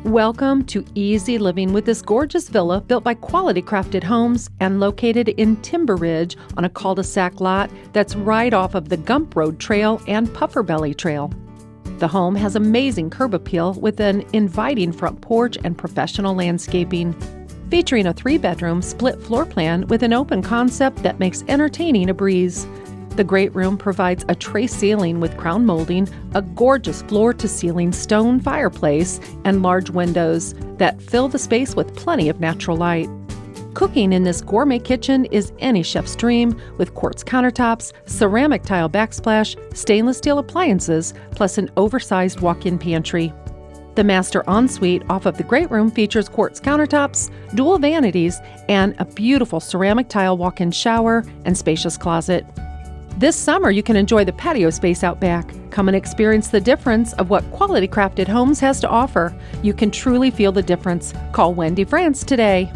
Welcome to easy living with this gorgeous villa built by Quality Crafted Homes and located in Timber Ridge on a cul-de-sac lot that's right off of the Gump Road Trail and Pufferbelly Trail. The home has amazing curb appeal with an inviting front porch and professional landscaping, featuring a 3-bedroom split floor plan with an open concept that makes entertaining a breeze. The great room provides a tray ceiling with crown molding, a gorgeous floor-to-ceiling stone fireplace, and large windows that fill the space with plenty of natural light. Cooking in this gourmet kitchen is any chef's dream, with quartz countertops, ceramic tile backsplash, stainless steel appliances, plus an oversized walk-in pantry. The master ensuite off of the great room features quartz countertops, dual vanities, and a beautiful ceramic tile walk-in shower and spacious closet. This summer, you can enjoy the patio space out back. Come and experience the difference of what Quality Crafted Homes has to offer. You can truly feel the difference. Call Wendy France today.